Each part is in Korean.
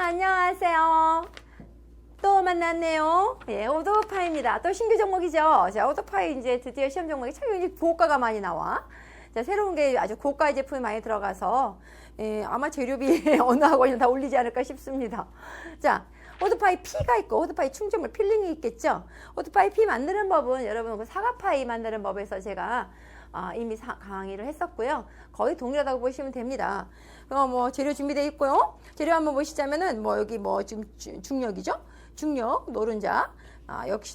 안녕하세요. 또 만났네요. 예, 오토파이입니다. 또 신규 종목이죠. 자, 오토파이 이제 드디어 시험 종목이 참 고가가 많이 나와. 자, 새로운 게 아주 고가의 제품이 많이 들어가서 예, 아마 재료비 어느 학원이나 다 올리지 않을까 싶습니다. 자, 오토파이 P가 있고 오토파이 충전물 필링이 있겠죠. 오토파이 P 만드는 법은 여러분 그 사과파이 만드는 법에서 제가 이미 강의를 했었고요. 거의 동일하다고 보시면 됩니다. 뭐 재료 준비되어 있고요. 재료 한번 보시자면은 뭐 여기 뭐 지금 중력이죠. 중력, 노른자.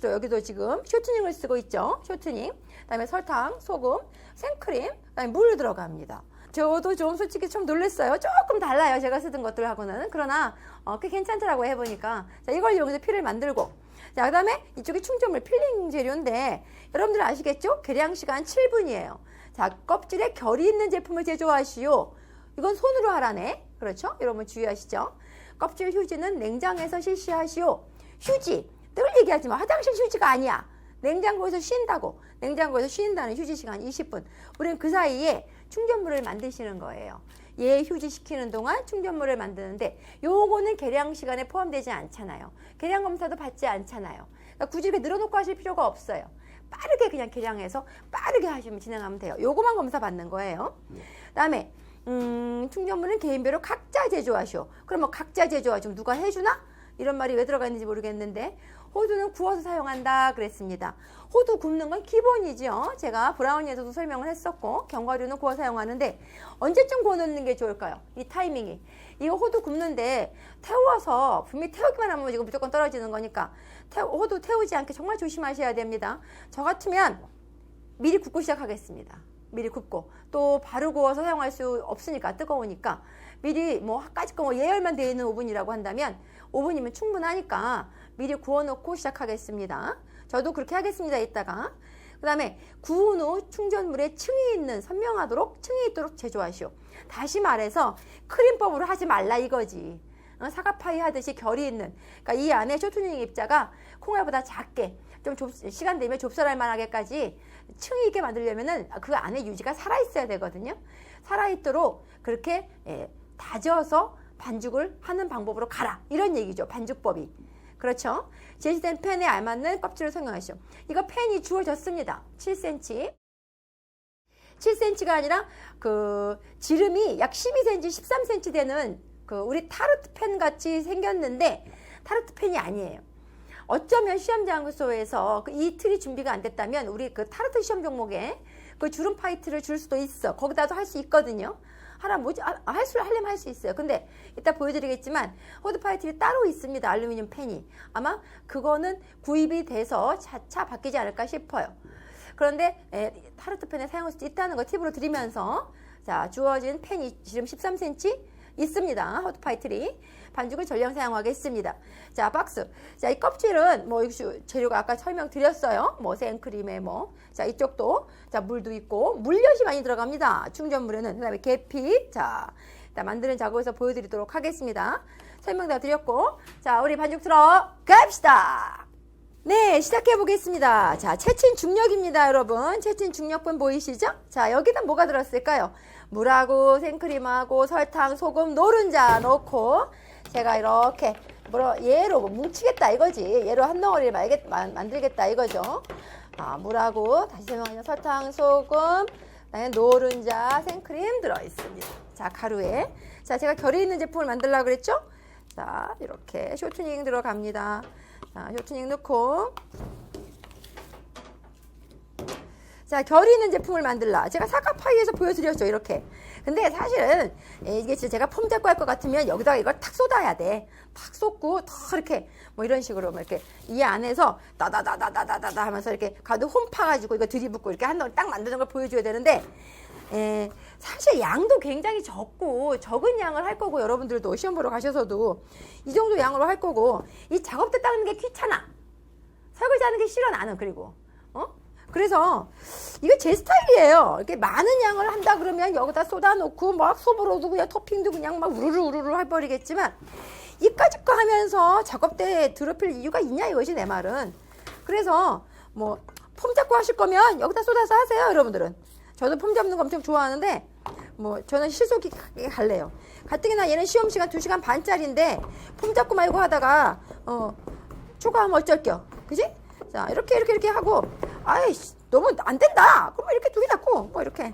여기도 지금 쇼트닝을 쓰고 있죠. 쇼트닝. 그다음에 설탕, 소금, 생크림, 그다음에 물 들어갑니다. 저도 좀 솔직히 좀 놀랐어요. 조금 달라요. 제가 쓰던 것들하고는. 그러나 꽤 괜찮더라고 해보니까. 자, 이걸 이용해서 피를 만들고. 자, 그 다음에 이쪽이 충전물 필링 재료인데 여러분들 아시겠죠? 계량 시간 7분이에요. 자, 껍질에 결이 있는 제품을 제조하시오. 이건 손으로 하라네. 그렇죠? 여러분 주의하시죠? 껍질 휴지는 냉장에서 실시하시오. 휴지. 늘 얘기하지 마. 화장실 휴지가 아니야. 냉장고에서 쉰다고. 냉장고에서 쉰다는 휴지 시간 20분. 우리는 그 사이에 충전물을 만드시는 거예요. 얘 휴지 시키는 동안 충전물을 만드는데 요거는 계량 시간에 포함되지 않잖아요. 계량 검사도 받지 않잖아요. 그러니까 굳이 이렇게 늘어놓고 하실 필요가 없어요. 빠르게 그냥 계량해서 빠르게 하시면 진행하면 돼요. 요거만 검사 받는 거예요. 그다음에 충전물은 개인별로 각자 제조하시오. 그럼 뭐 각자 제조하시면 누가 해주나? 이런 말이 왜 들어가 있는지 모르겠는데 호두는 구워서 사용한다 그랬습니다. 호두 굽는 건 기본이죠. 제가 브라우니에서도 설명을 했었고 견과류는 구워 사용하는데 언제쯤 구워 넣는 게 좋을까요? 이 타이밍이. 이거 호두 굽는데 태워서 분명히 태우기만 하면 이거 무조건 떨어지는 거니까 호두 태우지 않게 정말 조심하셔야 됩니다. 저 같으면 미리 굽고 시작하겠습니다. 미리 굽고 또 바로 구워서 사용할 수 없으니까 뜨거우니까 미리 뭐 까짓 거 뭐 예열만 되어 있는 오븐이라고 한다면 5분이면 충분하니까 미리 구워놓고 시작하겠습니다. 저도 그렇게 하겠습니다. 이따가. 그 다음에 구운 후 충전물에 층이 있는 선명하도록 층이 있도록 제조하시오. 다시 말해서 크림법으로 하지 말라 이거지. 사과파이 하듯이 결이 있는. 그러니까 이 안에 쇼트닝 입자가 콩알보다 작게 좀 시간 되면 좁쌀할 만하게까지 층이 있게 만들려면은 그 안에 유지가 살아있어야 되거든요. 살아있도록 그렇게 다져서 반죽을 하는 방법으로 가라. 이런 얘기죠. 반죽법이. 그렇죠? 제시된 팬에 알맞는 껍질을 성형하시오. 이거 팬이 주어졌습니다. 7cm. 7cm가 아니라 그 지름이 약 12cm, 13cm 되는 그 우리 타르트 팬 같이 생겼는데 타르트 팬이 아니에요. 어쩌면 시험 장소에서 이 틀이 준비가 안 됐다면 우리 그 타르트 시험 종목에 그 주름 파이트를 줄 수도 있어. 거기다도 할 수 있거든요. 하려면 할 수 있어요. 근데 이따 보여드리겠지만 호두 파이틀이 따로 있습니다. 알루미늄 팬이. 아마 그거는 구입이 돼서 차차 바뀌지 않을까 싶어요. 그런데 타르트 팬에 사용할 수 있다는 거 팁으로 드리면서 자, 주어진 팬이 지름 13cm 있습니다. 호두 파이틀이. 반죽을 전량 사용하겠습니다. 자, 박스. 자, 이 껍질은 뭐 재료가 아까 설명드렸어요. 뭐 생크림에 뭐. 자, 이쪽도 자, 물도 있고 물엿이 많이 들어갑니다. 충전물에는. 그다음에 계피. 자, 일단 만드는 작업에서 보여드리도록 하겠습니다. 설명 다 드렸고. 자, 우리 반죽 들어 갑시다. 네, 시작해 보겠습니다. 자, 채친 중력입니다, 여러분. 채친 중력분 보이시죠? 자, 여기다 뭐가 들었을까요? 물하고 생크림하고 설탕, 소금, 노른자 넣고 제가 이렇게 얘로 뭉치겠다 이거지. 얘로 한 덩어리를 만들겠다 이거죠. 물하고 다시 설명하면 설탕, 소금, 그다음에 노른자, 생크림 들어있습니다. 자, 가루에. 자, 제가 결이 있는 제품을 만들려고 그랬죠? 자, 이렇게 쇼트닝 들어갑니다. 자, 쇼트닝 넣고. 자, 결이 있는 제품을 만들라. 제가 사과파이에서 보여드렸죠, 이렇게. 근데 사실은 이게 진짜 제가 폼 잡고 할 것 같으면 여기다가 이걸 탁 쏟아야 돼. 탁 쏟고 탁 이렇게 뭐 이런 식으로 뭐 이렇게 이 안에서 다다다다다다다 하면서 이렇게 가득 홈 파가지고 이거 들이붓고 이렇게 한 덩어리 딱 만드는 걸 보여줘야 되는데 사실 양도 굉장히 적고 적은 양을 할 거고 여러분들도 시험 보러 가셔서도 이 정도 양으로 할 거고 이 작업대 닦는 게 귀찮아. 설거지 하는 게 싫어 나는. 그리고 그래서 이거 제 스타일이에요. 이렇게 많은 양을 한다 그러면 여기다 쏟아놓고 막 소보로도 그냥 토핑도 그냥 막 우르르 해버리겠지만 이까짓 거 하면서 작업대에 더럽힐 이유가 있냐 이것이 내 말은. 그래서 뭐 폼 잡고 하실 거면 여기다 쏟아서 하세요 여러분들은. 저도 폼 잡는 거 엄청 좋아하는데 뭐 저는 실속이 갈래요. 가뜩이나 얘는 시험 시간 2시간 반짜리인데 품 잡고 말고 하다가 초과하면 어쩔겨. 그지? 자, 이렇게 하고 아이씨 너무 안 된다. 그럼 이렇게 2개 닫고 뭐 이렇게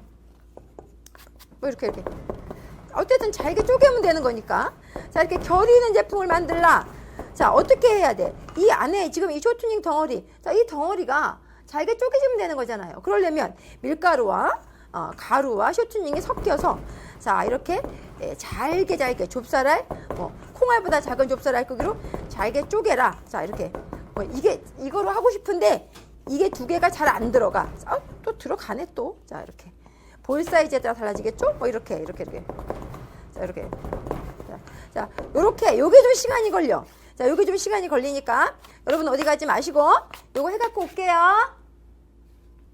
어쨌든 잘게 쪼개면 되는 거니까. 자, 이렇게 결이 있는 제품을 만들라. 자, 어떻게 해야 돼? 이 안에 지금 이 쇼트닝 덩어리, 자, 이 덩어리가 잘게 쪼개지면 되는 거잖아요. 그러려면 밀가루와 가루와 쇼트닝이 섞여서 자, 이렇게 잘게 좁쌀알, 콩알보다 작은 좁쌀알 크기로 잘게 쪼개라. 자, 이렇게 이거로 하고 싶은데 이게 2개가 잘 안 들어가. 또 들어가네 또. 자, 이렇게 볼 사이즈에 따라 달라지겠죠? 이렇게. 자, 이렇게. 자, 요렇게 요게 좀 시간이 걸려. 자, 요게 좀 시간이 걸리니까 여러분 어디 가지 마시고 요거 해갖고 올게요.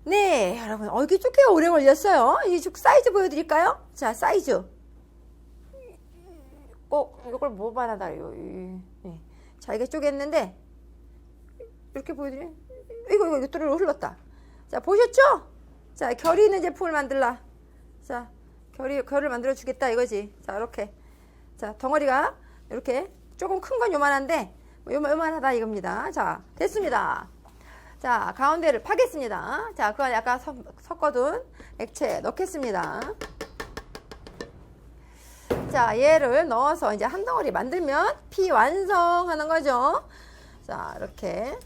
네, 여러분 이게 좀 꽤 오래 걸렸어요. 이 사이즈 보여드릴까요? 자, 사이즈 꼭 이걸 뭐 받아다요. 네. 자, 이게 쪼갰는데 이렇게 보여드려. 이거 뚜루루 흘렀다. 자, 보셨죠? 자, 결이 있는 제품을 만들라. 자, 결을 만들어 주겠다 이거지. 자, 이렇게. 자, 덩어리가 이렇게 조금 큰 건 요만한데 요만하다 이겁니다. 자, 됐습니다. 자, 가운데를 파겠습니다. 자, 그 안에 아까 섞어둔 액체 넣겠습니다. 자, 얘를 넣어서 이제 한 덩어리 만들면 피 완성하는 거죠. 자, 이렇게.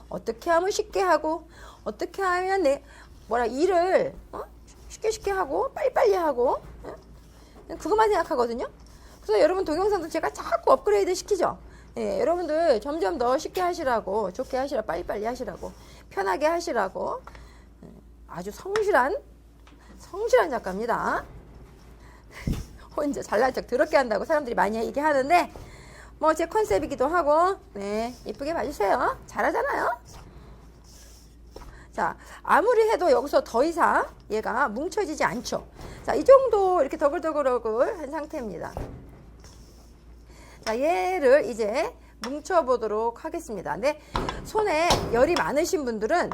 어떻게 하면 쉽게 하고, 어떻게 하면 일을 쉽게 하고, 빨리빨리 하고, 그것만 생각하거든요. 그래서 여러분 동영상도 제가 자꾸 업그레이드 시키죠. 예, 여러분들 점점 더 쉽게 하시라고, 좋게 하시라고, 빨리빨리 하시라고, 편하게 하시라고. 아주 성실한 작가입니다. 혼자 잘난 척 더럽게 한다고 사람들이 많이 얘기하는데, 뭐 제 컨셉이기도 하고, 네, 이쁘게 봐주세요. 잘하잖아요. 자, 아무리 해도 여기서 더 이상 얘가 뭉쳐지지 않죠. 자, 이 정도 이렇게 더글더글한 상태입니다. 자, 얘를 이제 뭉쳐보도록 하겠습니다. 근데 손에 열이 많으신 분들은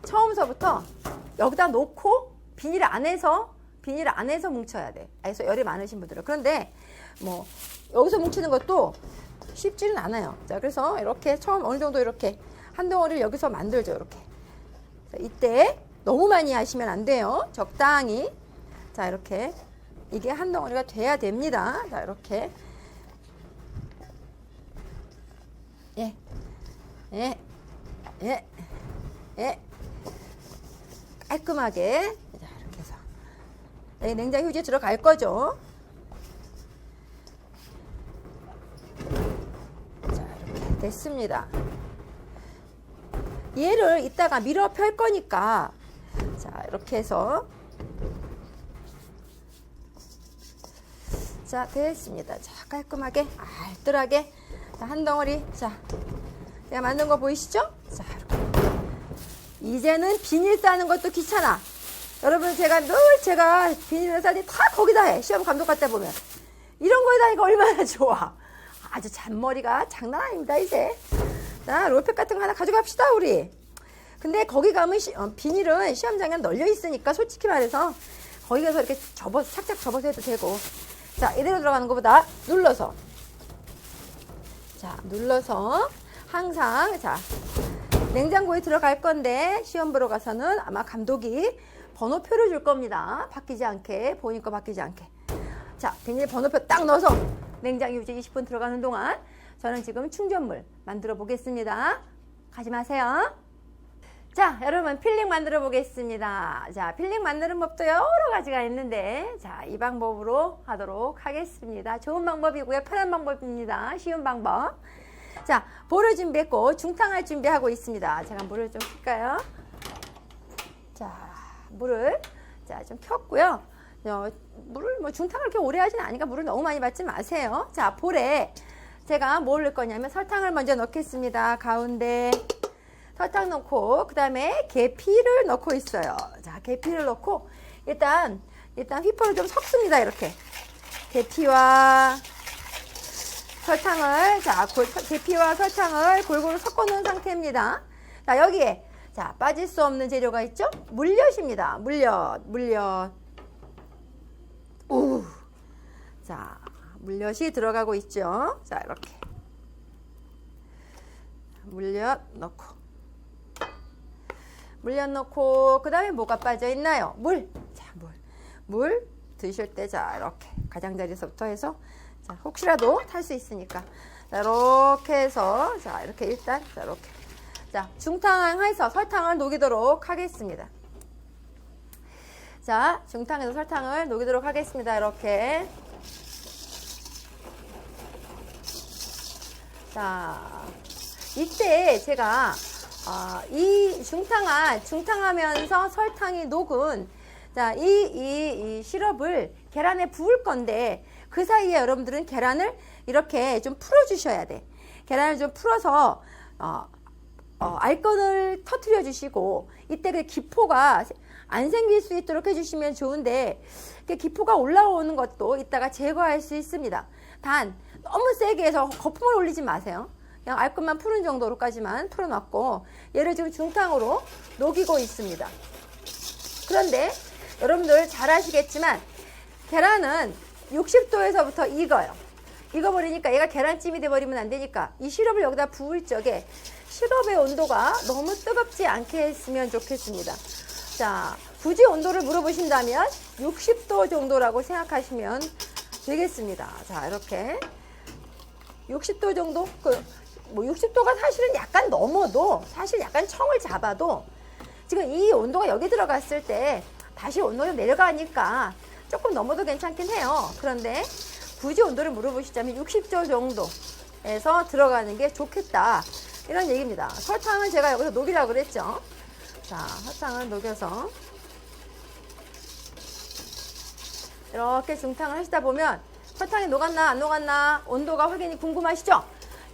처음서부터 여기다 놓고 비닐 안에서 뭉쳐야 돼. 그래서 열이 많으신 분들은. 그런데 뭐 여기서 뭉치는 것도 쉽지는 않아요. 자, 그래서 이렇게 처음 어느 정도 이렇게 한 덩어리를 여기서 만들죠. 이렇게. 자, 이때 너무 많이 하시면 안 돼요. 적당히. 자, 이렇게 이게 한 덩어리가 돼야 됩니다. 자, 이렇게. 깔끔하게. 자, 이렇게 해서. 냉장 휴지 들어갈 거죠. 자, 이렇게 됐습니다. 얘를 이따가 밀어 펼 거니까, 자, 이렇게 해서. 자, 됐습니다. 자, 깔끔하게, 알뜰하게. 자, 한 덩어리. 자, 제가 만든 거 보이시죠? 자, 이렇게. 이제는 비닐 싸는 것도 귀찮아. 여러분, 제가 비닐을 싸니 다 거기다 해. 시험 감독할 때 보면. 이런 거에다 하니까 얼마나 좋아. 아주 잔머리가 장난 아닙니다, 이제. 자, 롤팩 같은 거 하나 가져갑시다, 우리. 근데 거기 가면 비닐은 시험장에 널려 있으니까 솔직히 말해서 거기 가서 이렇게 착착 접어서 해도 되고. 자, 이대로 들어가는 것보다 눌러서. 자, 눌러서 항상, 자, 냉장고에 들어갈 건데 시험 보러 가서는 아마 감독이 번호표를 줄 겁니다. 바뀌지 않게, 본인 거 바뀌지 않게. 자, 비닐 번호표 딱 넣어서 냉장 유지 20분 들어가는 동안 저는 지금 충전물 만들어 보겠습니다. 가지 마세요. 자, 여러분 필링 만들어 보겠습니다. 자, 필링 만드는 법도 여러 가지가 있는데, 자, 이 방법으로 하도록 하겠습니다. 좋은 방법이고요. 편한 방법입니다. 쉬운 방법. 자, 볼을 준비했고 중탕할 준비하고 있습니다. 제가 물을 좀 켤까요? 자, 물을 좀 켰고요. 물을 뭐 중탕을 그렇게 오래 하진 않으니까 물을 너무 많이 받지 마세요. 자, 볼에 제가 뭘 넣을 거냐면 설탕을 먼저 넣겠습니다. 가운데 설탕 넣고 그 다음에 계피를 넣고 있어요. 자, 계피를 넣고 일단 휘퍼를 좀 섞습니다. 이렇게 계피와 설탕을, 자, 계피와 설탕을 골고루 섞어 놓은 상태입니다. 자, 여기에 자, 빠질 수 없는 재료가 있죠? 물엿입니다. 물엿. 오. 자, 물엿이 들어가고 있죠. 자, 이렇게. 물엿 넣고, 그 다음에 뭐가 빠져 있나요? 물. 자, 물 드실 때, 자, 이렇게. 가장자리에서부터 해서, 자, 혹시라도 탈 수 있으니까. 자, 이렇게 해서, 자, 이렇게 일단, 자, 이렇게. 자, 중탕해서 설탕을 녹이도록 하겠습니다. 자, 중탕해서 설탕을 녹이도록 하겠습니다. 이렇게. 자, 이때 제가 이 중탕하면서 설탕이 녹은 자, 이 시럽을 계란에 부을 건데 그 사이에 여러분들은 계란을 이렇게 좀 풀어 주셔야 돼. 계란을 좀 풀어서 알건을 터트려 주시고 이때 그 기포가 안 생길 수 있도록 해주시면 좋은데 기포가 올라오는 것도 이따가 제거할 수 있습니다. 단 너무 세게 해서 거품을 올리지 마세요. 그냥 알건만 푸는 정도로까지만 풀어놨고 얘를 지금 중탕으로 녹이고 있습니다. 그런데 여러분들 잘 아시겠지만 계란은 60도에서부터 익어요. 익어버리니까 얘가 계란찜이 돼버리면 안 되니까 이 시럽을 여기다 부을 적에 시럽의 온도가 너무 뜨겁지 않게 했으면 좋겠습니다. 자, 굳이 온도를 물어보신다면 60도 정도라고 생각하시면 되겠습니다. 자, 이렇게 60도 정도? 60도가 사실은 약간 넘어도 사실 약간 청을 잡아도 지금 이 온도가 여기 들어갔을 때 다시 온도가 내려가니까 조금 넘어도 괜찮긴 해요. 그런데 굳이 온도를 물어보시자면 60도 정도에서 들어가는 게 좋겠다. 이런 얘기입니다. 설탕을 제가 여기서 녹이라고 그랬죠. 자, 설탕을 녹여서 이렇게 중탕을 하시다 보면 설탕이 녹았나 안 녹았나 온도가 확인이 궁금하시죠?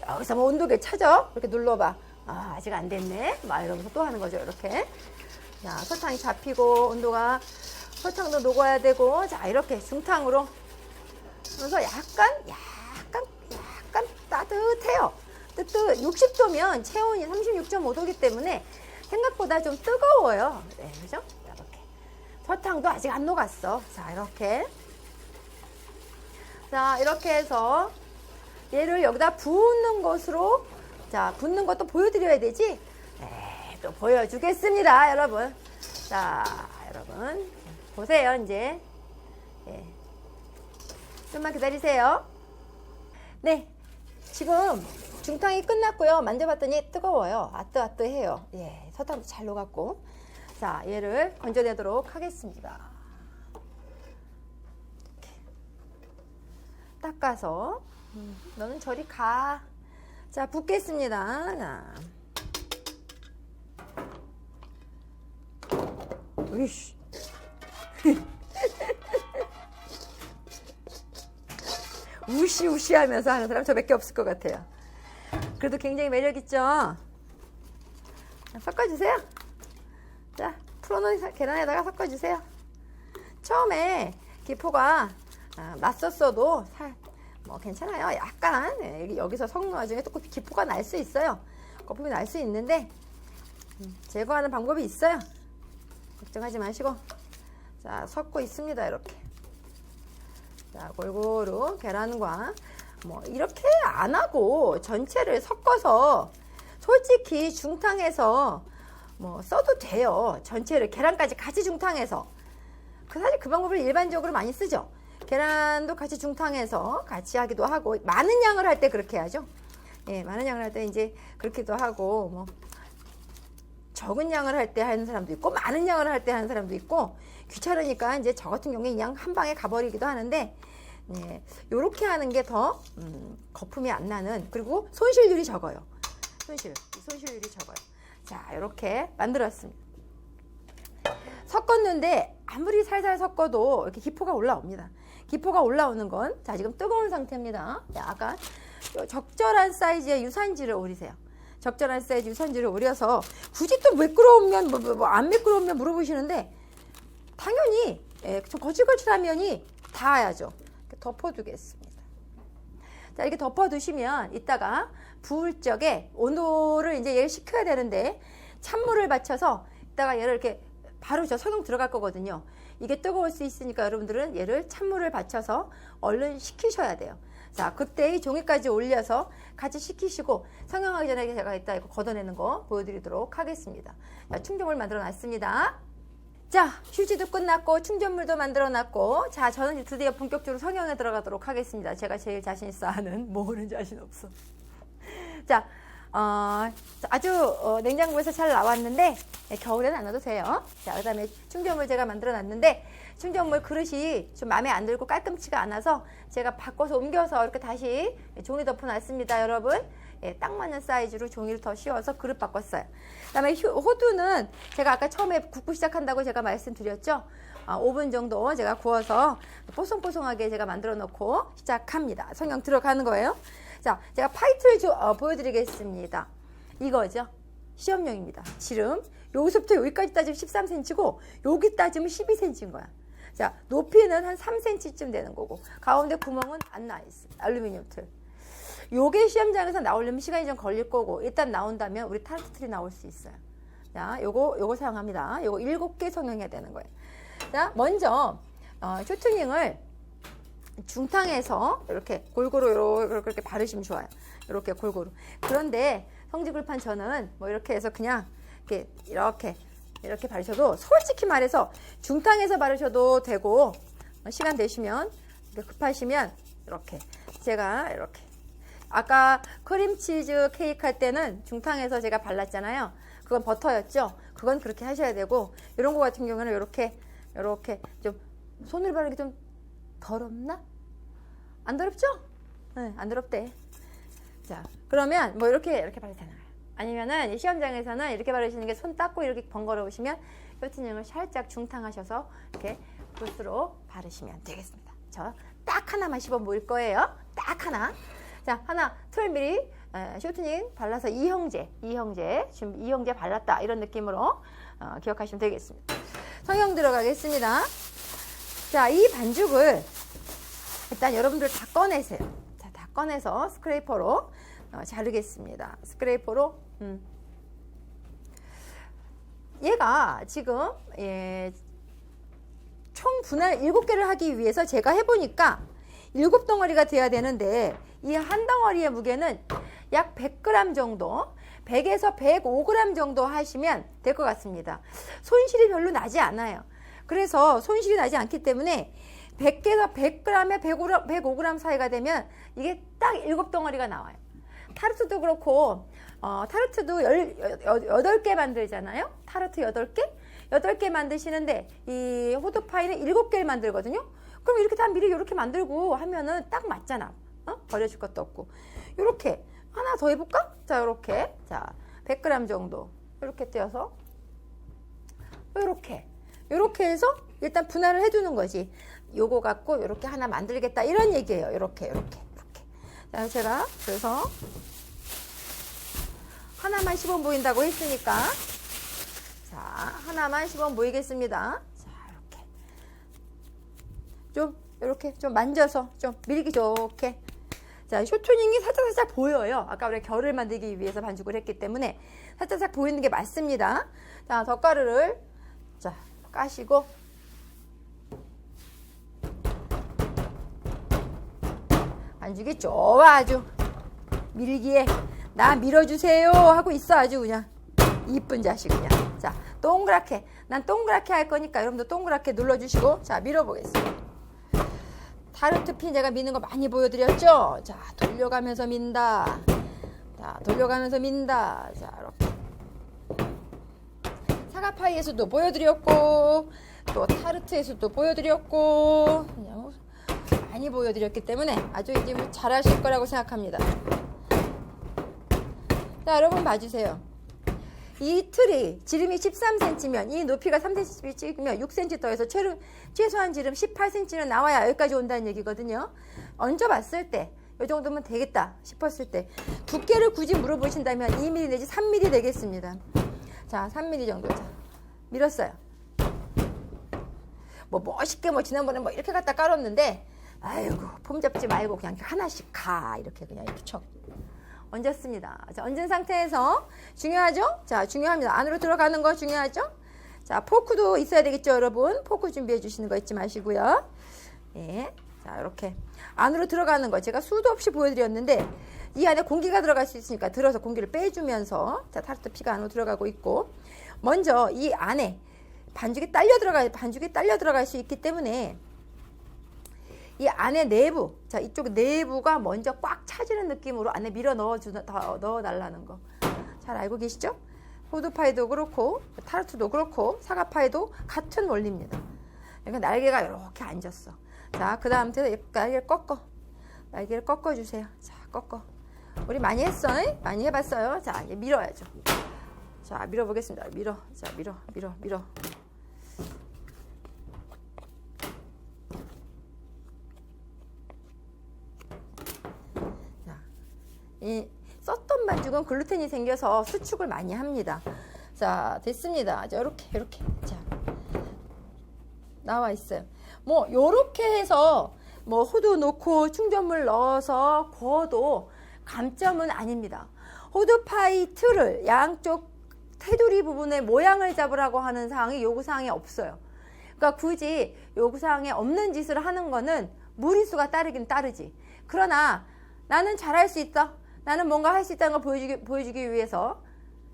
여기서 뭐 온도계 찾아 이렇게 눌러봐. 아직 안 됐네. 막 이러면서 또 하는 거죠. 이렇게. 자, 설탕이 잡히고 온도가 설탕도 녹아야 되고 자, 이렇게 중탕으로 그래서 약간 따뜻해요. 60도면 체온이 36.5도이기 때문에 생각보다 좀 뜨거워요. 네, 그죠? 이렇게. 설탕도 아직 안 녹았어. 자, 이렇게. 자, 이렇게 해서 얘를 여기다 붓는 것으로 자, 붓는 것도 보여드려야 되지? 네, 또 보여주겠습니다, 여러분. 자, 여러분. 보세요, 이제. 네. 좀만 기다리세요. 네. 지금 중탕이 끝났고요. 만져봤더니 뜨거워요. 아뜨아뜨해요. 예, 설탕도 잘 녹았고. 자, 얘를 건져내도록 하겠습니다. 이렇게. 닦아서. 너는 저리 가. 자, 붓겠습니다. 자. 으이씨. 우시우시 하면서 하는 사람 저밖에 없을 것 같아요. 그래도 굉장히 매력있죠? 섞어주세요. 자, 풀어놓은 계란에다가 섞어주세요. 처음에 기포가 났었어도 뭐 괜찮아요. 약간 여기서 섞는 와중에 또 기포가 날 수 있어요. 거품이 날 수 있는데 제거하는 방법이 있어요. 걱정하지 마시고. 자, 섞고 있습니다. 이렇게. 자, 골고루 계란과 뭐 이렇게 안 하고 전체를 섞어서 솔직히 중탕해서 뭐 써도 돼요. 전체를 계란까지 같이 중탕해서. 사실 그 방법을 일반적으로 많이 쓰죠. 계란도 같이 중탕해서 같이 하기도 하고 많은 양을 할 때 그렇게 하죠. 예, 많은 양을 할 때 이제 그렇게도 하고 뭐 적은 양을 할 때 하는 사람도 있고 많은 양을 할 때 하는 사람도 있고 귀찮으니까 이제 저 같은 경우에 그냥 한 방에 가버리기도 하는데 예, 요렇게 하는 게 더 거품이 안 나는 그리고 손실률이 적어요. 손실률이 적어요. 자, 이렇게 만들었습니다. 섞었는데 아무리 살살 섞어도 이렇게 기포가 올라옵니다. 기포가 올라오는 건 자, 지금 뜨거운 상태입니다. 약간 적절한 사이즈의 유산지를 오리세요. 적절한 사이즈 유산지를 오려서 굳이 또 매끄러우면 안 매끄러우면 물어보시는데 당연히 좀 거칠거칠하면이 닿아야죠. 덮어두겠습니다. 자, 이렇게 덮어두시면 이따가 부을 적에 온도를 이제 얘를 식혀야 되는데 찬물을 받쳐서 이따가 얘를 이렇게 바로 저 석영 들어갈 거거든요. 이게 뜨거울 수 있으니까 여러분들은 얘를 찬물을 받쳐서 얼른 식히셔야 돼요. 자, 그때 이 종이까지 올려서 같이 식히시고 성형하기 전에 제가 이따 이거 걷어내는 거 보여드리도록 하겠습니다. 자, 충전물 만들어 놨습니다. 자, 휴지도 끝났고 충전물도 만들어 놨고, 자, 저는 드디어 본격적으로 성형에 들어가도록 하겠습니다. 제가 제일 자신 있어 하는 뭐는 자신 없어. 자, 아주 냉장고에서 잘 나왔는데 겨울에는 안 넣어도 돼요. 자, 그 다음에 충전물 제가 만들어 놨는데 충전물 그릇이 좀 마음에 안 들고 깔끔치가 않아서 제가 바꿔서 옮겨서 이렇게 다시 종이 덮어 놨습니다, 여러분. 예, 딱 맞는 사이즈로 종이를 더 씌워서 그릇 바꿨어요. 그 다음에 호두는 제가 아까 처음에 굽고 시작한다고 제가 말씀드렸죠. 5분 정도 제가 구워서 뽀송뽀송하게 제가 만들어 놓고 시작합니다. 성형 들어가는 거예요. 자, 제가 파이트를 보여드리겠습니다. 이거죠. 시험용입니다. 지름. 여기서부터 여기까지 따지면 13cm고 여기 따지면 12cm인 거야. 자, 높이는 한 3cm쯤 되는 거고 가운데 구멍은 안 나 있어. 알루미늄 틀. 요게 시험장에서 나오려면 시간이 좀 걸릴 거고 일단 나온다면 우리 타르트 틀이 나올 수 있어요. 자, 요거 사용합니다. 요거 7개 성형해야 되는 거예요. 자, 먼저 쇼트닝을 중탕에서 이렇게 골고루 이렇게 바르시면 좋아요. 이렇게 골고루. 그런데 성지굴판 저는 뭐 이렇게 해서 그냥 이렇게 바르셔도 솔직히 말해서 중탕에서 바르셔도 되고 시간 되시면 급하시면 이렇게 제가 이렇게 아까 크림치즈 케이크 할 때는 중탕에서 제가 발랐잖아요. 그건 버터였죠. 그건 그렇게 하셔야 되고 이런 거 같은 경우는 이렇게 좀 손으로 바르기 좀 더럽나? 안 더럽죠? 네, 안 더럽대. 자, 그러면 뭐 이렇게 바르잖아요. 아니면은 시험장에서는 이렇게 바르시는 게 손 닦고 이렇게 번거로우시면 쇼트닝을 살짝 중탕하셔서 이렇게 붓으로 바르시면 되겠습니다. 저 딱 하나만 씹어 모일 거예요. 딱 하나. 자, 하나 틀미리 쇼트닝 발라서 이형제 지금 이형제 발랐다 이런 느낌으로 기억하시면 되겠습니다. 성형 들어가겠습니다. 자, 이 반죽을 일단 여러분들 다 꺼내세요. 자, 다 꺼내서 스크레이퍼로 자르겠습니다. 스크레이퍼로 얘가 지금 총 분할 7개를 하기 위해서 제가 해보니까 7덩어리가 돼야 되는데 이 한 덩어리의 무게는 약 100g 정도 100에서 105g 정도 하시면 될 것 같습니다. 손실이 별로 나지 않아요. 그래서 손실이 나지 않기 때문에 100개에서 100g에 105g 사이가 되면 이게 딱 7덩어리가 나와요. 타르트도 그렇고 타르트도 8개 만들잖아요. 타르트 8개? 8개 만드시는데 이 호두파이는 7개를 만들거든요. 그럼 이렇게 다 미리 이렇게 만들고 하면은 딱 맞잖아. 버려줄 것도 없고. 이렇게 하나 더 해볼까? 자, 이렇게. 자, 100g 정도. 이렇게 떼어서. 이렇게 해서 일단 분할을 해두는 거지. 요거 갖고 이렇게 하나 만들겠다. 이런 얘기예요. 이렇게. 자, 제가 그래서 하나만 씹어 보인다고 했으니까. 자, 하나만 씹어 보이겠습니다. 자, 이렇게 좀 만져서 좀 밀기 좋게. 자, 쇼트닝이 살짝 보여요. 아까 우리가 결을 만들기 위해서 반죽을 했기 때문에 살짝 보이는 게 맞습니다. 자, 덧가루를 자, 까시고 반죽이 좋아. 아주 밀기에 나 밀어주세요 하고 있어. 아주 그냥 이쁜 자식 그냥. 자, 동그랗게. 난 동그랗게 할 거니까 여러분도 동그랗게 눌러주시고 자, 밀어보겠습니다. 타르트 핀 제가 미는 거 많이 보여드렸죠? 자, 돌려가면서 민다. 자, 돌려가면서 민다. 자, 이렇게. 사과파이에서도 보여드렸고, 또 타르트에서도 보여드렸고, 그냥 많이 보여드렸기 때문에 아주 이제 뭐 잘하실 거라고 생각합니다. 자, 여러분 봐주세요. 이 틀이 지름이 13cm면 이 높이가 3cm 찍으면 6cm 더해서 최소한 지름 18cm는 나와야 여기까지 온다는 얘기거든요. 얹어봤을 때 이 정도면 되겠다 싶었을 때 두께를 굳이 물어보신다면 2mm 내지 3mm 되겠습니다. 자, 3mm 정도. 자, 밀었어요. 뭐 멋있게 뭐 지난번에 뭐 이렇게 갖다 깔았는데 아이고 폼 잡지 말고 그냥 하나씩 가 이렇게 그냥 이렇게 쳐. 얹었습니다. 자, 얹은 상태에서 중요하죠? 자, 중요합니다. 안으로 들어가는 거 중요하죠? 자, 포크도 있어야 되겠죠, 여러분? 포크 준비해 주시는 거 잊지 마시고요. 예. 자, 이렇게 안으로 들어가는 거 제가 수도 없이 보여드렸는데 이 안에 공기가 들어갈 수 있으니까 들어서 공기를 빼주면서 자, 타르트 피가 안으로 들어가고 있고 먼저 이 안에 반죽이 딸려 들어갈 수 있기 때문에 이 안에 내부, 자, 이쪽 내부가 먼저 꽉 차지는 느낌으로 안에 밀어 넣어 달라는 거. 잘 알고 계시죠? 호두파이도 그렇고, 타르트도 그렇고, 사과파이도 같은 원리입니다. 그러니까 날개가 이렇게 앉았어. 자, 그 다음 날개를 꺾어주세요. 자, 꺾어. 우리 많이 했어. 많이 해봤어요. 자, 이제 밀어야죠. 자, 밀어보겠습니다. 자, 밀어. 이 썼던 반죽은 글루텐이 생겨서 수축을 많이 합니다. 자, 됐습니다. 자, 이렇게 자, 나와 있어요. 뭐 요렇게 해서 뭐 호두 넣고 충전물 넣어서 구워도 감점은 아닙니다. 호두파이 틀을 양쪽 테두리 부분의 모양을 잡으라고 하는 사항이 요구사항이 없어요. 그러니까 굳이 요구사항에 없는 짓을 하는 거는 무리수가 따르긴 따르지. 그러나 나는 잘할 수 있다. 나는 뭔가 할 수 있다는 걸 보여주기 위해서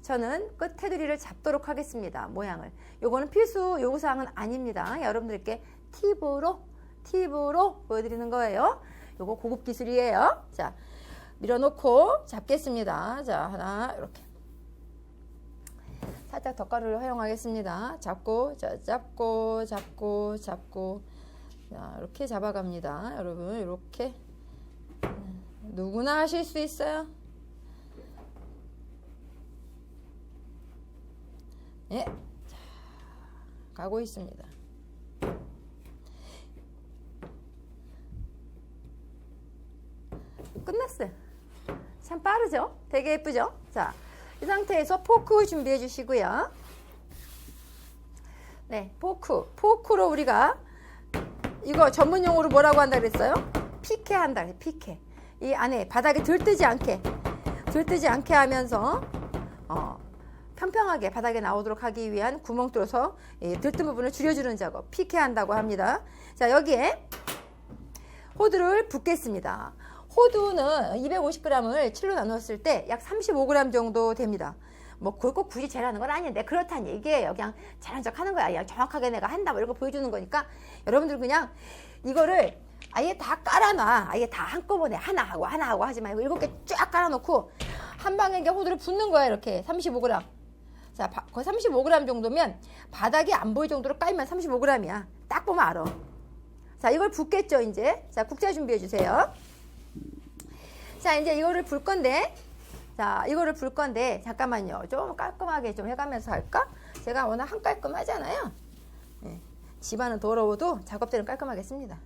저는 끝 테두리를 잡도록 하겠습니다. 모양을. 요거는 필수 요구사항은 아닙니다. 여러분들께 팁으로 보여드리는 거예요. 요거 고급 기술이에요. 자, 밀어놓고 잡겠습니다. 자, 하나 이렇게 살짝 덧가루를 활용하겠습니다. 잡고 자, 잡고 자, 이렇게 잡아갑니다. 여러분 이렇게 누구나 하실 수 있어요. 예, 자, 가고 있습니다. 끝났어요. 참 빠르죠? 되게 예쁘죠? 자, 이 상태에서 포크 준비해 주시고요. 네, 포크로 우리가 이거 전문 용어로 뭐라고 한다 그랬어요? 피케 한다 그래, 피케. 이 안에 바닥에 들뜨지 않게 하면서 평평하게 바닥에 나오도록 하기 위한 구멍 뚫어서 들뜬 부분을 줄여주는 작업, 피케 한다고 합니다. 자, 여기에 호두를 붓겠습니다. 호두는 250g을 7로 나눴을 때 약 35g 정도 됩니다. 뭐 그걸 꼭 굳이 재라는 건 아닌데 그렇다는 얘기예요. 그냥 잘한 척 하는 거야. 그냥 정확하게 내가 한다 뭐 이런 거 보여주는 거니까 여러분들 그냥 이거를 아예 다 깔아놔. 아예 다 한꺼번에 하나 하고 하지 말고 7개 쫙 깔아놓고 한 방에 이렇게 호두를 붓는 거야. 이렇게 35g. 자, 거의 35g 정도면 바닥이 안 보일 정도로 깔면 35g이야. 딱 보면 알아. 자, 이걸 붓겠죠, 이제. 자, 국자 준비해 주세요. 자, 이제 이거를 불 건데, 잠깐만요. 좀 깔끔하게 좀 해가면서 할까? 제가 워낙 한 깔끔하잖아요. 네. 집안은 더러워도 작업대는 깔끔하게 씁니다.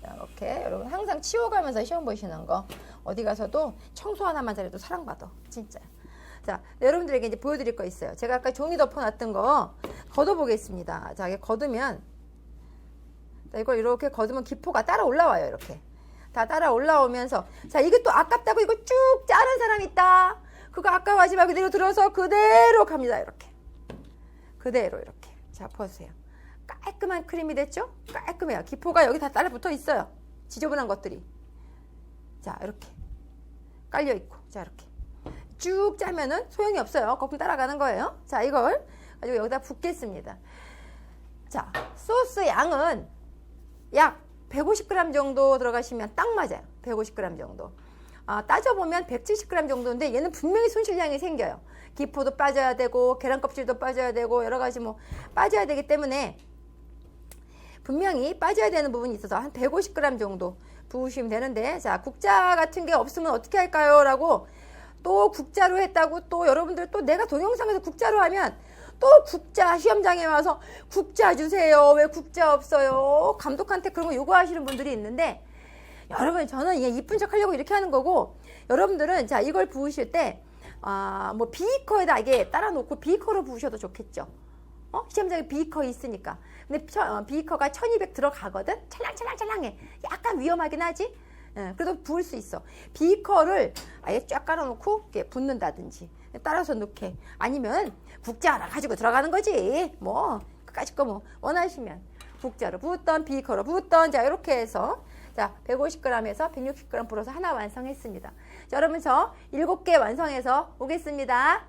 자, 이렇게 여러분 항상 치워가면서 시험 보시는 거 어디 가서도 청소 하나만 잘해도 사랑받아. 진짜. 자, 여러분들에게 이제 보여드릴 거 있어요. 제가 아까 종이 덮어놨던 거 걷어보겠습니다. 자, 이게 걷으면, 자, 이걸 이렇게 걷으면 기포가 따라 올라와요. 이렇게. 다 따라 올라오면서, 자, 이게 또 아깝다고 이거 쭉 자른 사람 있다. 그거 아까워하지 말고 그대로 들어서 그대로 갑니다. 이렇게. 그대로 이렇게. 자, 보세요. 깔끔한 크림이 됐죠? 깔끔해요. 기포가 여기 다 따라 붙어 있어요. 지저분한 것들이. 자, 이렇게. 깔려있고. 자, 이렇게. 쭉 짜면은 소용이 없어요. 거품 따라가는 거예요. 자, 이걸 가지고 여기다 붓겠습니다. 자, 소스 양은 약 150g 정도 들어가시면 딱 맞아요. 150g 정도. 따져보면 170g 정도인데 얘는 분명히 손실량이 생겨요. 기포도 빠져야 되고 계란 껍질도 빠져야 되고 여러 가지 뭐 빠져야 되기 때문에 분명히 빠져야 되는 부분이 있어서 한 150g 정도 부으시면 되는데, 자, 국자 같은 게 없으면 어떻게 할까요? 라고 또 국자로 했다고 또 여러분들 또 내가 동영상에서 국자로 하면 또 국자 시험장에 와서 국자 주세요. 왜 국자 없어요? 감독한테 그런 거 요구하시는 분들이 있는데, 여러분 저는 그냥 이쁜 척 하려고 이렇게 하는 거고, 여러분들은 자, 이걸 부으실 때 뭐 비커에다 이게 따라 놓고 비커로 부으셔도 좋겠죠. 시험장에 비커 있으니까. 근데 비커가 1200 들어가거든. 찰랑찰랑찰랑해. 약간 위험하긴 하지. 그래도 부을 수 있어. 비커를 아예 쫙 깔아놓고 이렇게 붓는다든지 따라서 넣게. 아니면 국자 하나 가지고 들어가는 거지. 뭐 그까짓 거 뭐 원하시면 국자로 붓던 비커로 붓던 자 이렇게 해서 자 150g에서 160g 불어서 하나 완성했습니다. 자 여러분 저 7개 완성해서 오겠습니다.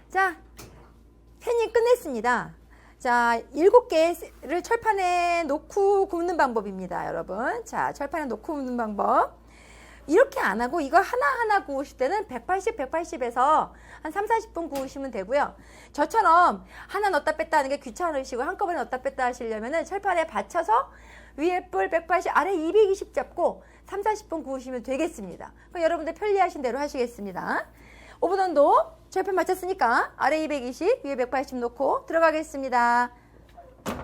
자 팬이 끝냈습니다. 자 7개를 철판에 놓고 굽는 방법입니다. 여러분 자 철판에 놓고 굽는 방법 이렇게 안 하고 이거 하나하나 구우실 때는 180, 180에서 한 3, 40분 구우시면 되고요. 저처럼 하나 넣었다 뺐다 하는 게 귀찮으시고 한꺼번에 넣었다 뺐다 하시려면 철판에 받쳐서 위에 불 180, 아래 220 잡고 3, 40분 구우시면 되겠습니다. 그럼 여러분들 편리하신 대로 하시겠습니다. 오븐 온도 철판 맞췄으니까 아래 220, 위에 180 놓고 들어가겠습니다.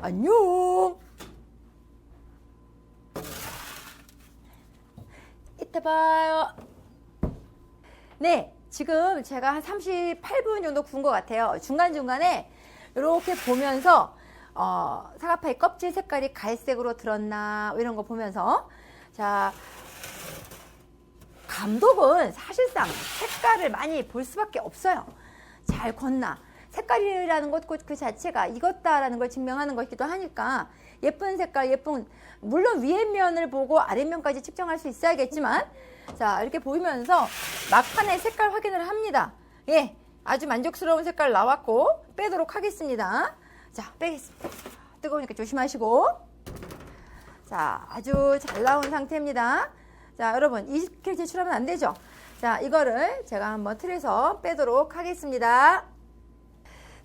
안녕! 이따 봐요. 네, 지금 제가 한 38분 정도 구운 것 같아요. 중간중간에 이렇게 보면서 사과파이 껍질 색깔이 갈색으로 들었나 이런 거 보면서 자 감독은 사실상 색깔을 많이 볼 수밖에 없어요. 잘 걷나 색깔이라는 것 그 자체가 익었다라는 걸 증명하는 것이기도 하니까 예쁜 색깔 예쁜 물론 위에 면을 보고 아랫면까지 측정할 수 있어야겠지만 자 이렇게 보이면서 막판에 색깔 확인을 합니다. 예, 아주 만족스러운 색깔 나왔고 빼도록 하겠습니다. 자 빼겠습니다. 뜨거우니까 조심하시고 자 아주 잘 나온 상태입니다. 자 여러분 이렇게 제출하면 안 되죠. 자 이거를 제가 한번 틀에서 빼도록 하겠습니다.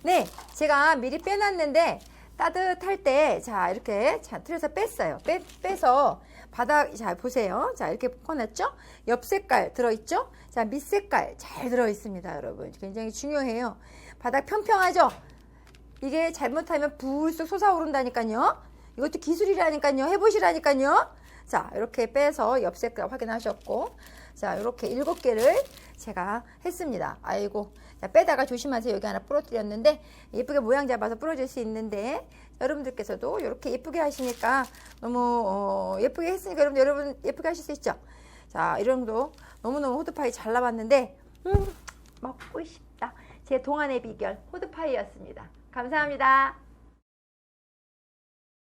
네 제가 미리 빼놨는데 따뜻할 때 자 이렇게 자 틀에서 뺐어요. 빼서 바닥 자 보세요. 자 이렇게 꺼냈죠. 옆 색깔 들어있죠. 자 밑 색깔 잘 들어있습니다. 여러분 굉장히 중요해요. 바닥 평평하죠. 이게 잘못하면 불쑥 솟아오른다니까요. 이것도 기술이라니까요. 해보시라니까요. 자 이렇게 빼서 옆 색깔 확인하셨고 자 이렇게 7개를 제가 했습니다. 아이고 자, 빼다가 조심하세요. 여기 하나 부러뜨렸는데 예쁘게 모양 잡아서 부러질 수 있는데 여러분들께서도 이렇게 예쁘게 하시니까 너무 예쁘게 했으니까 여러분 예쁘게 하실 수 있죠. 자 이런 정도 너무너무 호두파이 잘 나왔는데 먹고 싶다. 제 동안의 비결 호두파이였습니다. 감사합니다.